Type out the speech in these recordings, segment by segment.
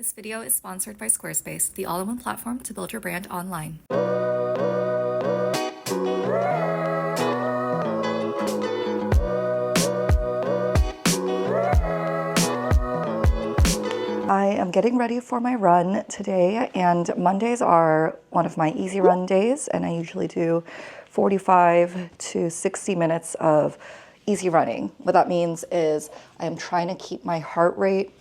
This video is sponsored by Squarespace, the all-in-one platform to build your brand online. I am getting ready for my run today, and Mondays are one of my easy run days, and I usually do 45 to 60 minutes of easy running. What that means is I'm trying to keep my heart rate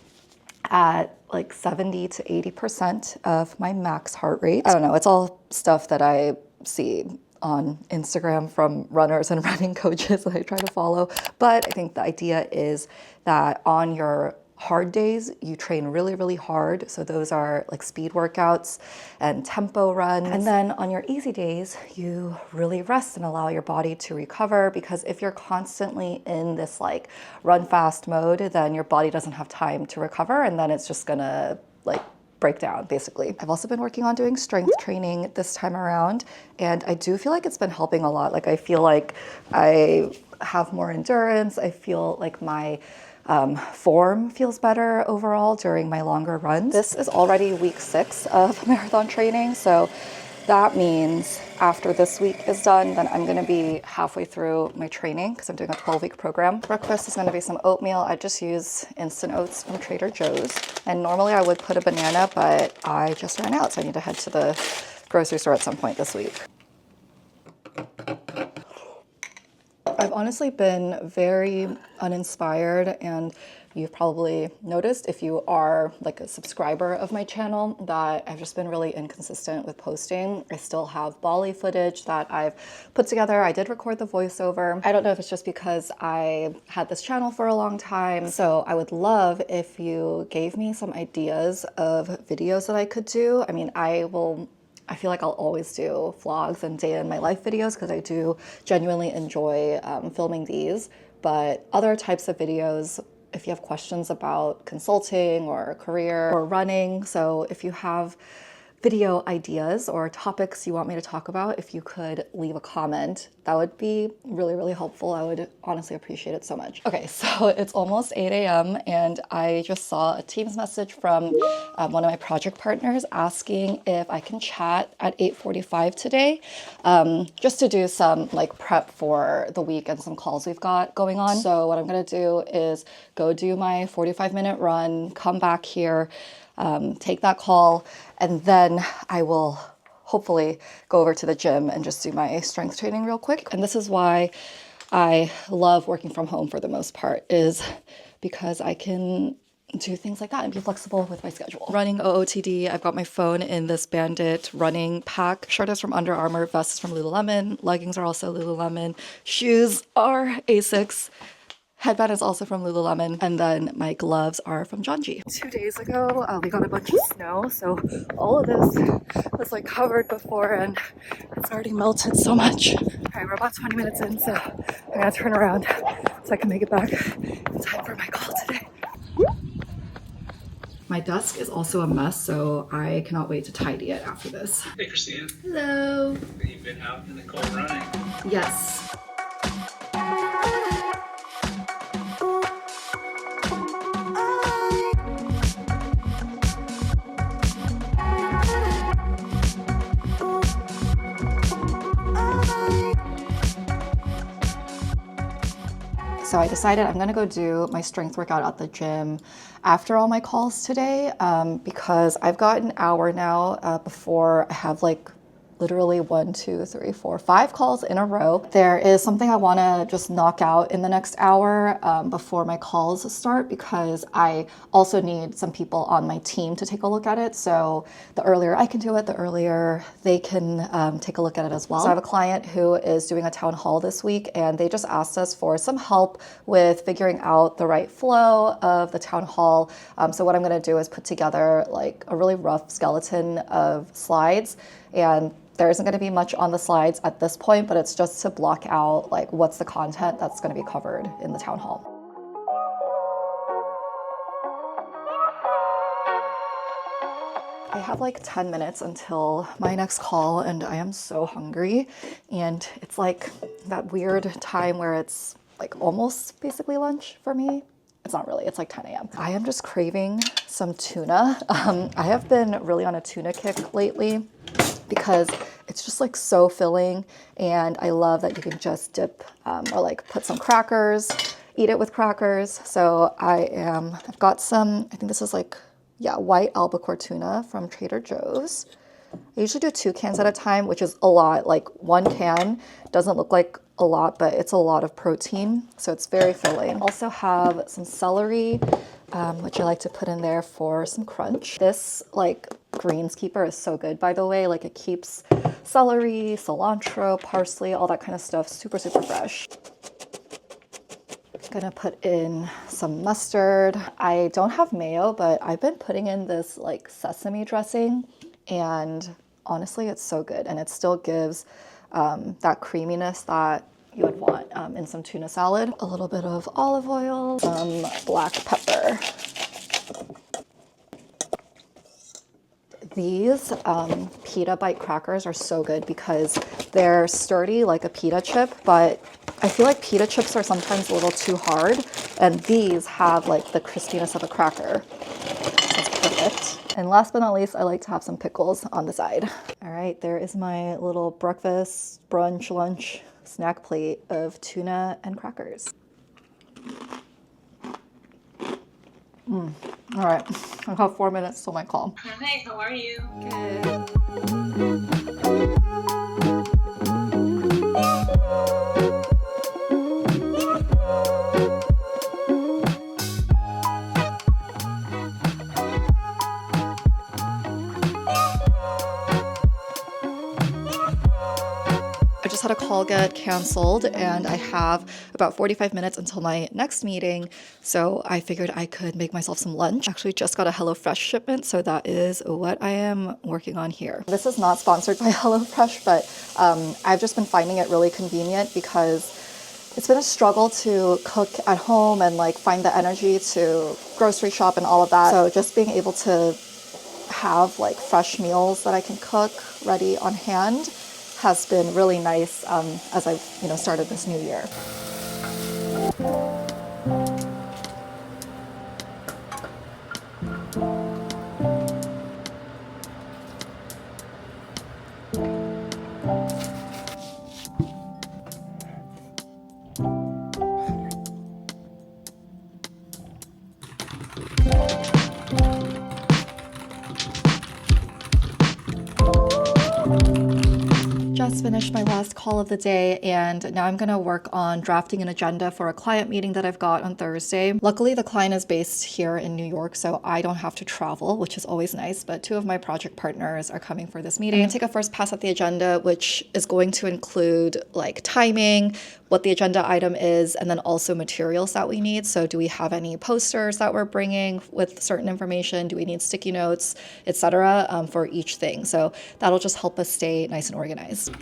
at like 70 to 80% of my max heart rate. I don't know, it's all stuff that I see on Instagram from runners and running coaches that I try to follow. But I think the idea is that on your hard days, you train really, really hard. So those are like speed workouts and tempo runs. And then on your easy days, you really rest and allow your body to recover, because if you're constantly in this like run fast mode, then your body doesn't have time to recover, and then it's just gonna like break down, basically. I've also been working on doing strength training this time around, and I do feel like it's been helping a lot. Like I feel like I have more endurance. I feel like my form feels better overall during my longer runs. This is already week 6 of marathon training, so that means after this week is done, then I'm gonna be halfway through my training because I'm doing a 12-week program. Breakfast is gonna be some oatmeal. I just use instant oats from Trader Joe's. And normally I would put a banana, but I just ran out, so I need to head to the grocery store at some point this week. I've honestly been very uninspired, and you've probably noticed if you are like a subscriber of my channel that I've just been really inconsistent with posting. I still have Bali footage that I've put together. I did record the voiceover. I don't know if it's just because I had this channel for a long time. So I would love if you gave me some ideas of videos that I could do. I mean, I feel like I'll always do vlogs and day in my life videos because I do genuinely enjoy filming these. But other types of videos, if you have questions about consulting or career or running, so if you have video ideas or topics you want me to talk about, if you could leave a comment, that would be really, really helpful. I would honestly appreciate it so much. Okay, so it's almost 8 a.m. and I just saw a Teams message from one of my project partners asking if I can chat at 8:45 today, just to do some like prep for the week and some calls we've got going on. So what I'm gonna do is go do my 45-minute run, come back here, take that call, and then I will hopefully go over to the gym and just do my strength training real quick. And this is why I love working from home for the most part, is because I can do things like that and be flexible with my schedule. Running OOTD, I've got my phone in this Bandit running pack. Shirt is from Under Armour, vest is from Lululemon, leggings are also Lululemon, shoes are Asics. Headband is also from Lululemon, and then my gloves are from Janji. 2 days ago, we got a bunch of snow, so all of this was like covered before, and it's already melted so much. All right, we're about 20 minutes in, so I'm gonna turn around so I can make it back in time for my call today. My desk is also a mess, so I cannot wait to tidy it after this. Hey, Christina. Hello. You've been out in the cold running. Yes. So I decided I'm gonna go do my strength workout at the gym after all my calls today, because I've got an hour now before I have like literally 1, 2, 3, 4, 5 calls in a row. There is something I want to just knock out in the next hour before my calls start, because I also need some people on my team to take a look at it. So the earlier I can do it, the earlier they can take a look at it as well. So I have a client who is doing a town hall this week, and they just asked us for some help with figuring out the right flow of the town hall. So what I'm going to do is put together like a really rough skeleton of slides, and there isn't going to be much on the slides at this point, but it's just to block out like what's the content that's going to be covered in the town hall. I have like 10 minutes until my next call, and I am so hungry, and it's like that weird time where it's like almost basically lunch for me. It's not really, it's like 10 a.m. I am just craving some tuna. I have been really on a tuna kick lately because it's just like so filling, and I love that you can just dip or like put some crackers, eat it with crackers. So I've got some, I think this is like, yeah, white albacore tuna from Trader Joe's. I usually do 2 cans at a time, which is a lot. Like 1 can doesn't look like a lot, but it's a lot of protein, so it's very filling. Also have some celery, which I like to put in there for some crunch. This like greens keeper is so good, by the way. Like it keeps celery, cilantro, parsley, all that kind of stuff super, super fresh. Gonna put in some mustard. I don't have mayo, but I've been putting in this like sesame dressing, and honestly, it's so good, and it still gives that creaminess that you would want in some tuna salad. A little bit of olive oil, some black pepper. These pita bite crackers are so good because they're sturdy like a pita chip, but I feel like pita chips are sometimes a little too hard, and these have like the crispiness of a cracker. That's perfect. And last but not least, I like to have some pickles on the side. All right, there is my little breakfast, brunch, lunch, snack plate of tuna and crackers. All right, I have 4 minutes till my call. Hi, how are you? Good. I just had a call get canceled, and I have about 45 minutes until my next meeting, so I figured I could make myself some lunch. Actually just got a HelloFresh shipment, so that is what I am working on here. This is not sponsored by HelloFresh, but I've just been finding it really convenient because it's been a struggle to cook at home and like find the energy to grocery shop and all of that. So just being able to have like fresh meals that I can cook ready on hand has been really nice as I've started this new year. Just finished my last call of the day, and now I'm gonna work on drafting an agenda for a client meeting that I've got on Thursday. Luckily, the client is based here in New York, so I don't have to travel, which is always nice, but 2 of my project partners are coming for this meeting. I'm gonna take a first pass at the agenda, which is going to include like timing, what the agenda item is, and then also materials that we need. So do we have any posters that we're bringing with certain information? Do we need sticky notes, etc., for each thing? So that'll just help us stay nice and organized.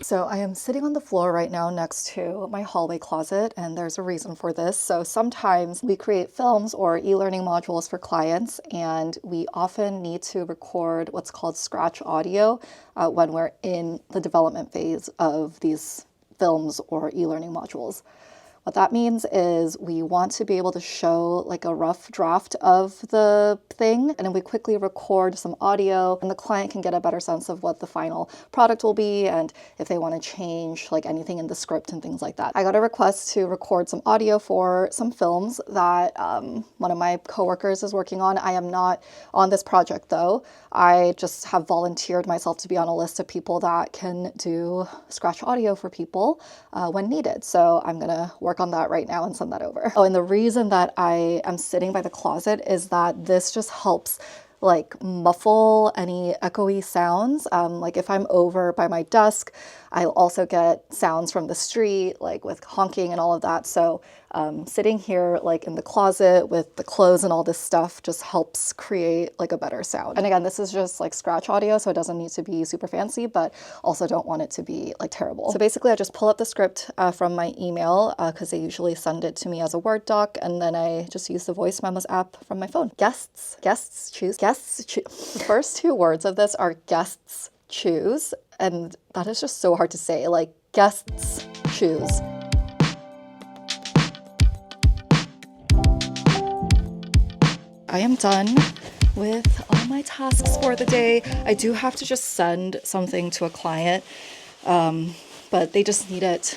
So I am sitting on the floor right now next to my hallway closet, and there's a reason for this. So sometimes we create films or e-learning modules for clients, and we often need to record what's called scratch audio when we're in the development phase of these films or e-learning modules. What that means is we want to be able to show like a rough draft of the thing, and then we quickly record some audio, and the client can get a better sense of what the final product will be and if they want to change like anything in the script and things like that. I got a request to record some audio for some films that one of my coworkers is working on. I am not on this project though. I just have volunteered myself to be on a list of people that can do scratch audio for people when needed. So I'm gonna work on that right now and send that over. Oh, and the reason that I am sitting by the closet is that this just helps like muffle any echoey sounds. Like if I'm over by my desk, I'll also get sounds from the street, like with honking and all of that. So sitting here like in the closet with the clothes and all this stuff just helps create like a better sound. And again, this is just like scratch audio, so it doesn't need to be super fancy, but also don't want it to be like terrible. So basically I just pull up the script from my email because they usually send it to me as a Word doc, and then I just use the voice memos app from my phone. Guests choose. The first 2 words of this are guests choose, and that is just so hard to say. Like guests choose. I am done with all my tasks for the day. I do have to just send something to a client, but they just need it.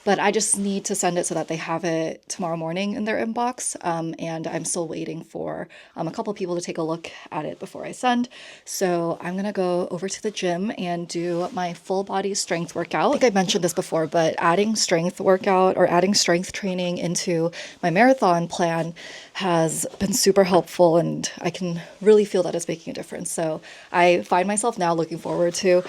But I just need to send it so that they have it tomorrow morning in their inbox. And I'm still waiting for a couple people to take a look at it before I send. So I'm gonna go over to the gym and do my full body strength workout. I think I mentioned this before, but adding strength workout or adding strength training into my marathon plan has been super helpful, and I can really feel that it's making a difference. So I find myself now looking forward to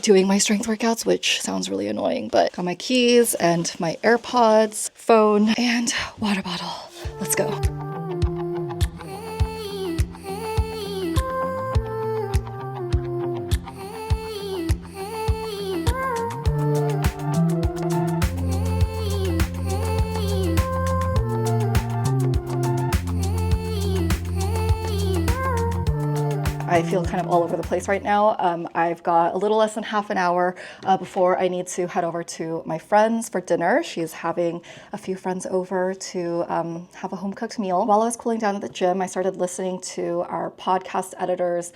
doing my strength workouts, which sounds really annoying, but got my keys and my AirPods, phone, and water bottle. Let's go. I feel kind of all over the place right now. I've got a little less than half an hour before I need to head over to my friend's for dinner. She's having a few friends over to have a home-cooked meal. While I was cooling down at the gym, I started listening to our podcast editor's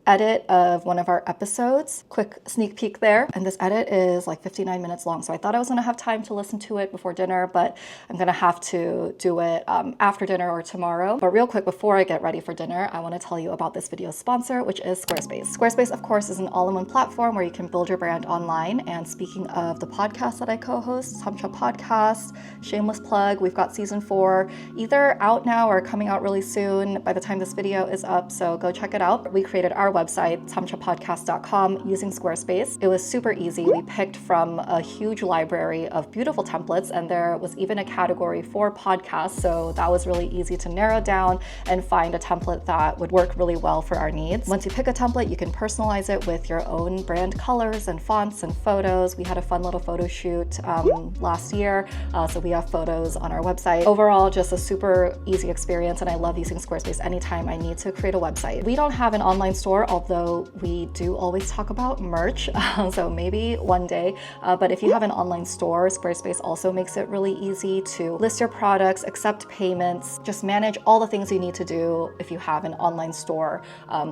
edit of one of our episodes. Quick sneak peek there. And this edit is like 59 minutes long. So I thought I was gonna have time to listen to it before dinner, but I'm gonna have to do it after dinner or tomorrow. But real quick, before I get ready for dinner, I wanna tell you about this video sponsor, which is Squarespace. Squarespace, of course, is an all-in-one platform where you can build your brand online. And speaking of the podcast that I co-host, Samcha Podcast, shameless plug, we've got season 4 either out now or coming out really soon by the time this video is up, so go check it out. We created our website, samchapodcast.com, using Squarespace. It was super easy. We picked from a huge library of beautiful templates, and there was even a category for podcasts, so that was really easy to narrow down and find a template that would work really well for our needs. Once you pick a template, you can personalize it with your own brand colors and fonts and photos. We had a fun little photo shoot last year, so we have photos on our website. Overall, just a super easy experience, and I love using Squarespace anytime I need to create a website. We don't have an online store, although we do always talk about merch, so maybe one day. But if you have an online store, Squarespace also makes it really easy to list your products, accept payments, just manage all the things you need to do if you have an online store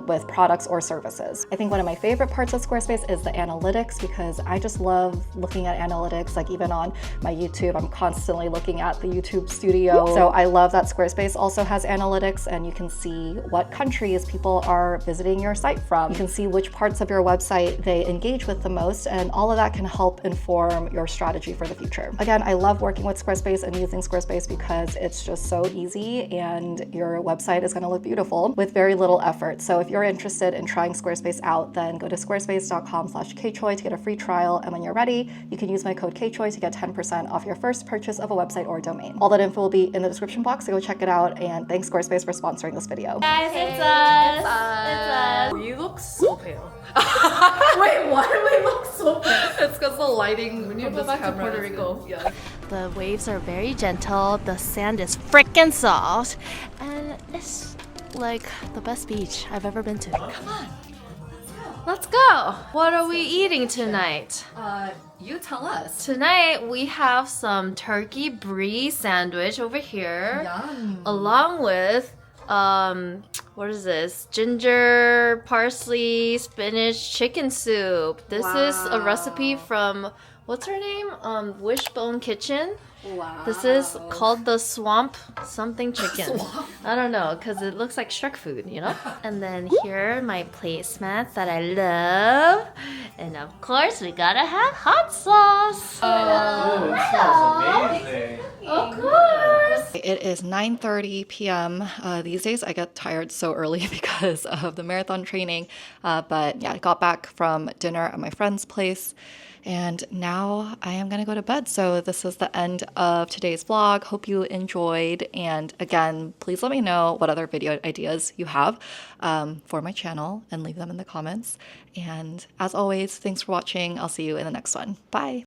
with products or services. I think one of my favorite parts of Squarespace is the analytics, because I just love looking at analytics. Like even on my YouTube, I'm constantly looking at the YouTube studio. So I love that Squarespace also has analytics, and you can see what countries people are visiting your site from. You can see which parts of your website they engage with the most, and all of that can help inform your strategy for the future. Again, I love working with Squarespace and using Squarespace because it's just so easy, and your website is going to look beautiful with very little effort. So if you're interested in trying Squarespace out, then go to squarespace.com/kchoi to get a free trial. And when you're ready, you can use my code kchoi to get 10% off your first purchase of a website or domain. All that info will be in the description box, so go check it out. And thanks Squarespace for sponsoring this video. Guys, it's us. It's us. You look so pale. Wait, why do we look so pale? It's because the lighting We need to from go this back to camera Puerto is Rico. good. Yeah. The waves are very gentle. The sand is freaking soft, and it's like the best beach I've ever been to. Come on. Let's go. What are we eating tonight? You tell us. Tonight we have some turkey brie sandwich over here, Yum. along with what is this? Ginger, parsley, spinach, chicken soup. This is a recipe from, what's her name? Wishbone Kitchen. Wow. This is called the swamp something chicken. I don't know, because it looks like Shrek food, you know? And then here are my placemats that I love. And of course, we gotta have hot sauce. Oh, it smells amazing. Of course. It is 9:30 p.m. These days I get tired so early because of the marathon training. But yeah, I got back from dinner at my friend's place, and now I am gonna go to bed. So this is the end of today's vlog. Hope you enjoyed. And again, please let me know what other video ideas you have for my channel, and leave them in the comments. And as always, thanks for watching. I'll see you in the next one. Bye.